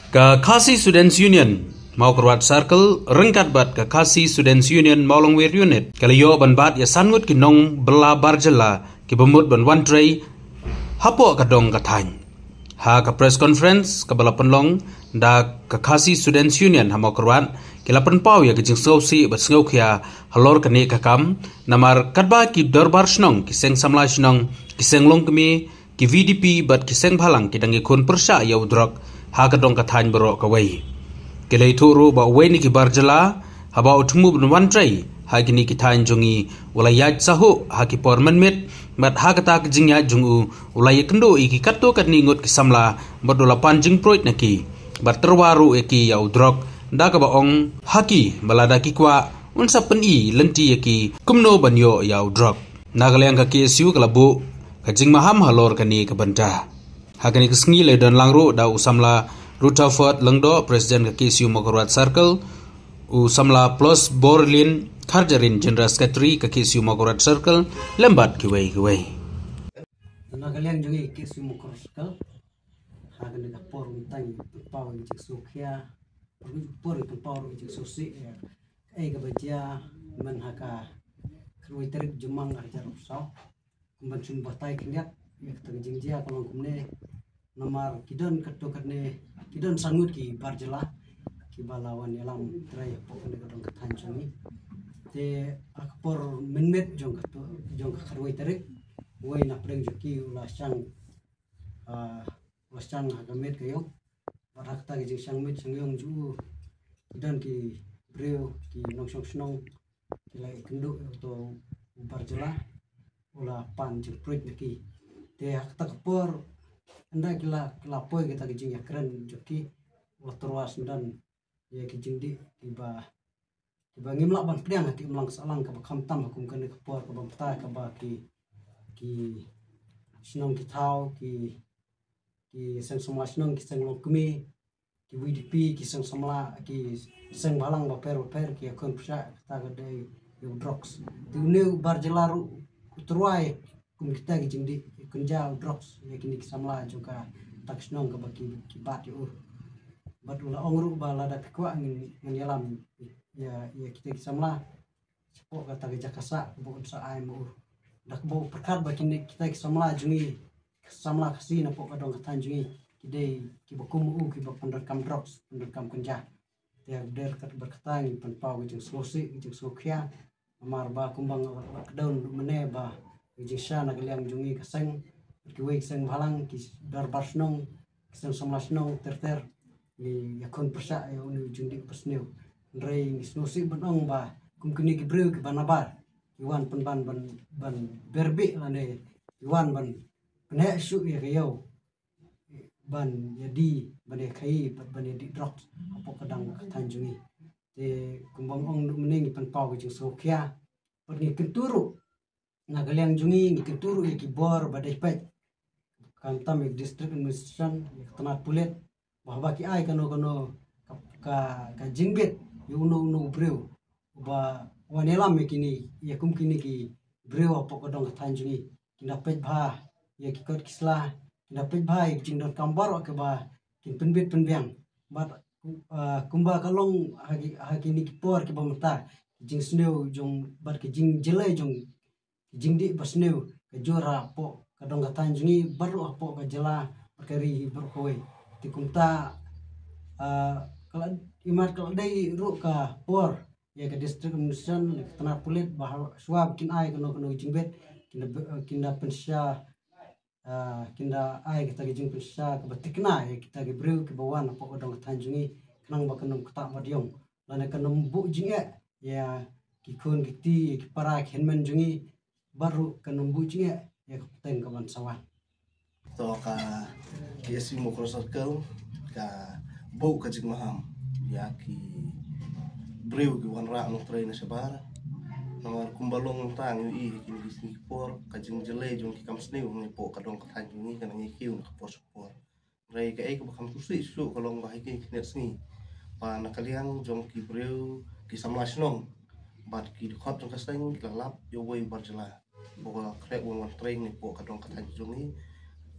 Ka Khasi Students Union mau kerwat circle rengkat bat ka Khasi Students Union Maulongwir unit kalayo ban bat ya sangut kinong bela barjela ki bemut ban wantrai hapo kadong katany ha ka press conference ka bala penlong da ka Khasi Students Union ha mau kerwat kila penpau ya kijing sausi bat sngau khia halor kane ka kam namar kadba ki darbar snong ki seng samla snong ki seng long kemi ki VDP bat ki seng bhalang ki dangi khun persya ya udrok ha ka dong katany bro ka wei kelai thuru ba wei ni ki barjala ha ba utmu bun wantrai ha kini ki thain jongi ulayat sahu ha ki porman met bat ha kata ki jingya jungu ulay kendo iki katto kat ningot ki samla bodola panjing proit naki bat terwaru eki ya udrok da ka ba ong haki balada ki kwa unsa pen i lenti eki kumno banyo ya udrok nagalyang ka KSU kalabu ka jing maham halor kani ka banta hakani kesngi le dan langru da usamla Rutherford Lengdo Presiden ke KSU Mokorwat Circle usamla plus Borlin Karjarin General Secretary ke KSU Mokorwat Circle lembat kiwei nagaliang jungi KSU Mokorwat Circle hakani ka por untang pau ni sukhia por pau ni susi ka bajia man haka kroi tarik jumang ajar usau kumban sun batai kniat yak tang jingjia kolong kumne nomor kidon katokane kidon sangut ki barjela ki balawan yalam trai pokone kadong kathancuni te akpor minmet jong kharwai tarik woi na preng joki ulasang agamet kayo barakta ki jing mit sangyong ju kidon ki breu ki nongsong snong kilai kendo to barjela ula pan jing proit ki te hakta kapor anda kila poi kita kijing ya keren joki terwas dan ya kijing di tiba ngimlak ban priang ki melang salang ka bakam tam hukum kan ke por ka bamta ka ba ki sinong ki thau ki seng semua sinong ki seng lokmi ki VDP ki seng samla ki seng balang ba per ki akon psa ta ga dei yo drugs tu new barjelaru terwai kum kita kijing di kunjau drops ya kini samla juga tak snong ke baki kibat yo bat ula ongru bala da pikwa ngin yalam ya kita samla sepok kata jakasa bu sa ai mu dak bo perkat baki kita samla jungi samla kasi na pok kadong katanjungi kidai ki bakum ki bakundar kam dropsundar kam kunja ya der kat berkatang penpau jeung slosi jeung sokhia amar ba kumbang daun mene ba jisha nagaliang jungi kaseng kiwei seng halang ki darbar snong kiseng samla snong terter ni yakon persa ya unu jundi persneu rei snusi benong ba kumkini ki breu ki banabar iwan penban ban berbi lane iwan ban pene su ya kayo ban jadi ban kai ban di drop apa kadang tanjungi te kumbang ong mening penpau ki sokhia perni kenturu nagaliang jungi ni keturu ki bor badai pet kantam district administration tanat pulet bahwa ki ai kano ka jingbet yuno breu ba wanelam kini yakum kini ki breu apa kodong tanjungi kinda pet bha ya ki kot kisla kinda pet bha jingdon kambar ke ba kin penbet penbiang bat kumba kalong hagi ki por ki bamta jing sneu jong bat ki jing jelai jong jingdi basneu kejora po kadong katanjungi baru apo kajela perkari berkoi tikumta kalau imat kalau dai ru ka por ya ke district administration tanah pulit bahwa suab kin ai kono jingbet kinda pensya kinda ai kita jing pensya ke batikna ya kita ke breu ke bawan apo kadong katanjungi kenang bakanum kata madiong lana kanum bu jinge ya kikun kiti para kenmen jungi baru kenumbujinya ya kapten kawan sawan to ka KSU Mokorwat Circle ka bau ka jing maham ya ki breu ki wanra no train sabar nomor kumbalong tang i kini disni por ka jing jele jong ki kamsneu ni po kadong ka tanjungi kana ngi kiu ka pos por rei ka e ka bakam tusi su kalong ba ki knet sni pa nakaliang jong ki breu ki samlasnong bat ki khot jong ka seng lalap yo wei barjela bahwa krek wan train ni po kadong katanjungi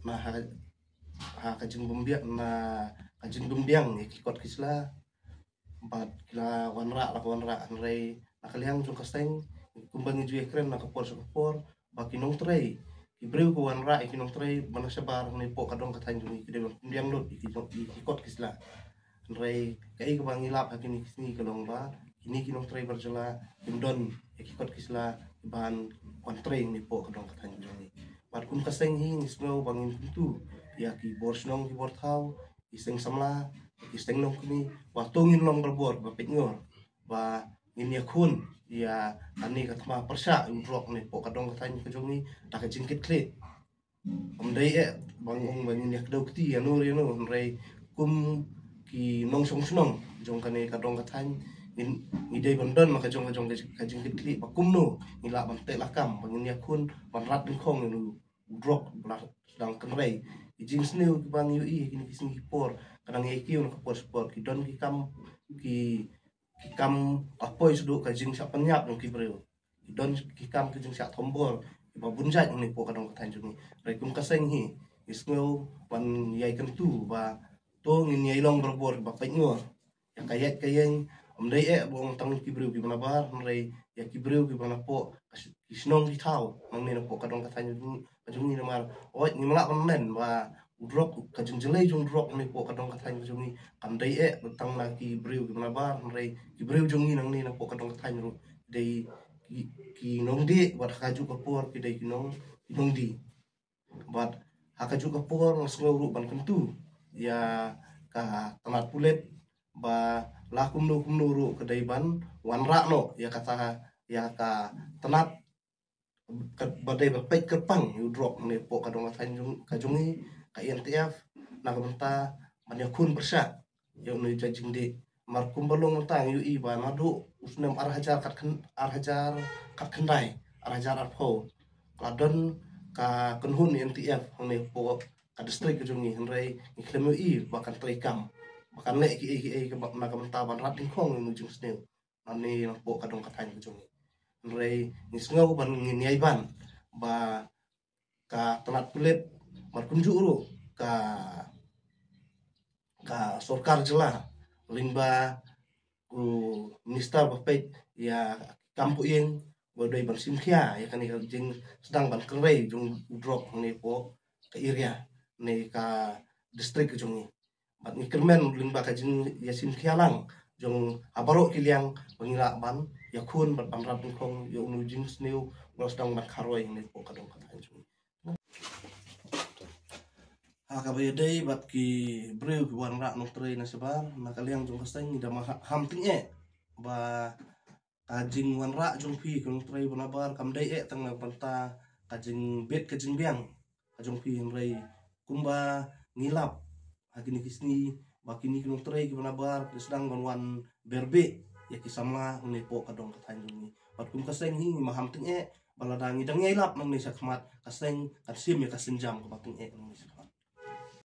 nah ha kajing bembiak na kajing dumbiang ya kikot kisla empat kila wanra nrai nakaliang jong kasteng kumbangi ju ekren nakapor sakapor baki nong tray ibreu ko wanra ikinong tray manasabar ni po kadong katanjung ikide dumbiang lot ikikot kisla nrai kai ko bangilap hakini kisni kalong ba ini kinong tray berjala indon ikikot kisla bahan kontray ni po kadong katanjung ni pat kun kasteng hi nismeu bangin tu ya ki borsnong ki borthau iseng samla isteng nong kini waktu ngin long berbor bapit ngor ba ngin ya kun ya ani katma persa udrok ni po kadong katanya kejong ni tak jingkit klit omdai bangong bangin ya kedau kti anu reno nrai kum ki nong song snong jong kane kadong katanya in idai bondon maka jong kajingkit klit bakum no ngila bante lakam bangin ya kun banrat dengkong nu udrok belah sedang kenrai ijing sneu ki bang yui kini kising kipor kadang ekiu nak kapor sport ki don ki kam apoi suduk kajing sak penyap nong ki breu ki don ki kam kajing sak tombor ki babunjat ni po kadang katanjung ni rekum kaseng hi isngeu wan yai kentu ba to ngin yai long berbor ba penyor ya kayat kayeng omdai bong tang ki breu ki manabar nrai ya ki breu ki mana po ki snong ki tau nang ni po kadang katanjung ni namar oi ni malak men ba udrok kajing jelai jong drok ni po kadong katanya jong ni kandai tentang lagi breu gimana bar nrai ki breu jong ni nang ni na po kadong katanya ru dei ki nong di buat kaju kapur ki dei ki nong di buat hakaju kapur ngasngau ru ban kentu ya ka tamat pulet ba lakum no ru kedai ban wanra no ya kata ya ka tenat badai bapet kerpang udrok ni po kadong katanya kajong ni ka INTF nak menta manyakun persa yang nu jajing di markum balong tang ui ba nadu usnem arhajar kat kendai arhajar arpo kladon ka kenhun INTF ne po ka distrik kejungi henrai iklem ui bakan trikam bakan le ki nak menta ban rat dingkong nu jung sneu ani po kadong katanya kejungi henrai nisngau ban ngin ban ba ka tenat kulit markunjuk ru ka sorkar jela limba minister bapet ya kampu yang bodoi ban simkhia ya kan jing sedang ban kerei jung drop ni po ke area ni ka distrik jung ni bat ni kermen limba ka jing ya simkhia lang jung abarok kiliang bangila ban ya kun bat ban rap kong yo nu jing sneu sedang ban kharoi ni po kadong kata jung kabaya dei bat ki breu ki wan rak nong trei na sebar nakaliang jong kasteng ida ham ting ba kajing wan rak jong pi kong trei bonabar kam dei tang na panta kajing bet kajing biang kajong pi rei kumba ngilap hakini kisni bakini kong trei ki bonabar sedang wan berbe ya kisama ne po kadong katanjung ni bat kum kasteng hi maham ting baladangi dang ngilap nang ni sakmat kasteng kasim ya kasim jam ko bating nang ni sakmat